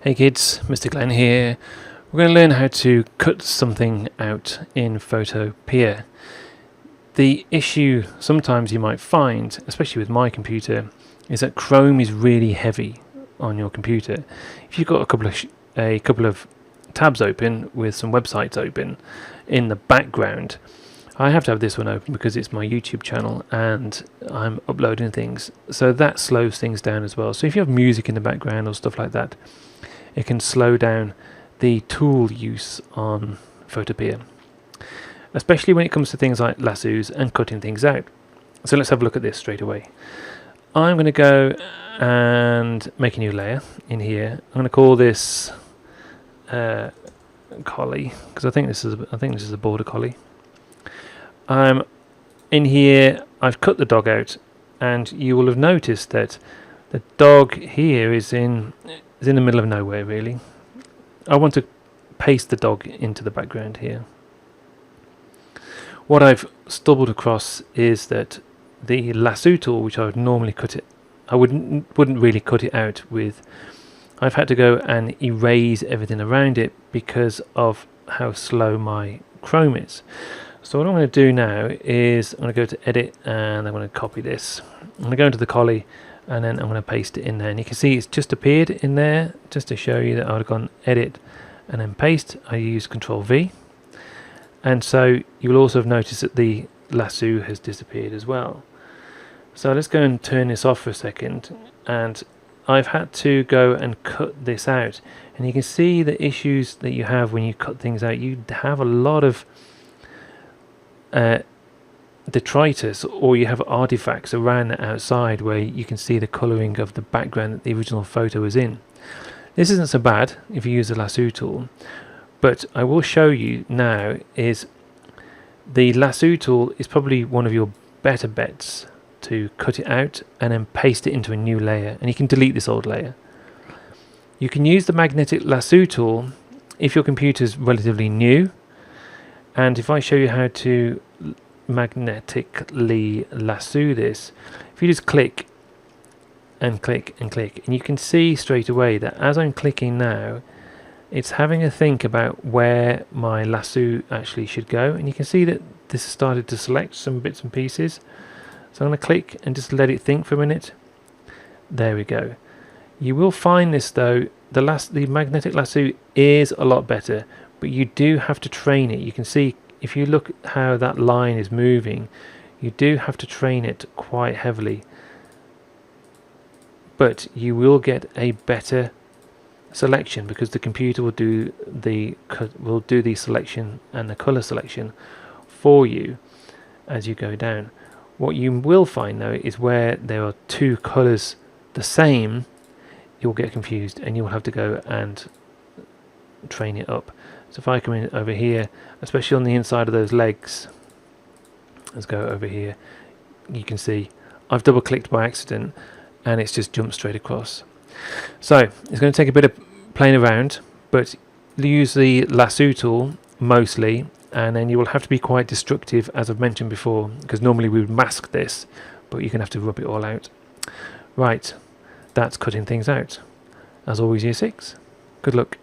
Hey kids, Mr. Glenn here. We're going to learn how to cut something out in PhotoPea. The issue sometimes you might find, especially with my computer, is that Chrome is really heavy on your computer. If you've got a couple of tabs open with some websites open in the background, I have to have this one open because it's my YouTube channel and I'm uploading things, so that slows things down as well. So if you have music in the background or stuff like that, it can slow down the tool use on PhotoPea, especially when it comes to things like lassos and cutting things out. So let's have a look at this straight away. I'm going to go and make a new layer in here. I'm going to call this collie, because I think this is a border collie. In here I've cut the dog out, and you will have noticed that the dog here is in the middle of nowhere really. I want to paste the dog into the background here. What I've stumbled across is that the lasso tool, which I would normally cut it, I wouldn't really cut it out with. I've had to go and erase everything around it because of how slow my Chrome is. So what I'm going to do now is I'm going to go to edit and I'm going to copy this. I'm going to go into the collie and then I'm going to paste it in there, and you can see it's just appeared in there. Just to show you that I would have gone edit and then paste, I use Control V, and so you will also have noticed that the lasso has disappeared as well. So let's go and turn this off for a second, and I've had to go and cut this out, and you can see the issues that you have when you cut things out. You have a lot of detritus, or you have artifacts around the outside where you can see the colouring of the background that the original photo is in. This isn't so bad if you use the lasso tool, but I will show you now is the lasso tool is probably one of your better bets to cut it out and then paste it into a new layer, and you can delete this old layer. You can use the magnetic lasso tool if your computer is relatively new, and if I show you how to magnetically lasso this, if you just click and click and click, and you can see straight away that as I'm clicking now, it's having a think about where my lasso actually should go, and you can see that this has started to select some bits and pieces. So I'm going to click and just let it think for a minute. There we go. You will find this though, the magnetic lasso is a lot better, but you do have to train it. You can see if you look how that line is moving, you do have to train it quite heavily, but you will get a better selection because the computer will do the selection and the color selection for you as you go down. What you will find though is where there are two colors the same, you'll get confused and you'll have to go and train it up. So if I come in over here, especially on the inside of those legs, let's go over here, you can see I've double clicked by accident and it's just jumped straight across. So it's going to take a bit of playing around, but use the lasso tool mostly, and then you will have to be quite destructive as I've mentioned before, because normally we would mask this, but you're going to have to rub it all out. Right, that's cutting things out. As always, year 6, good luck.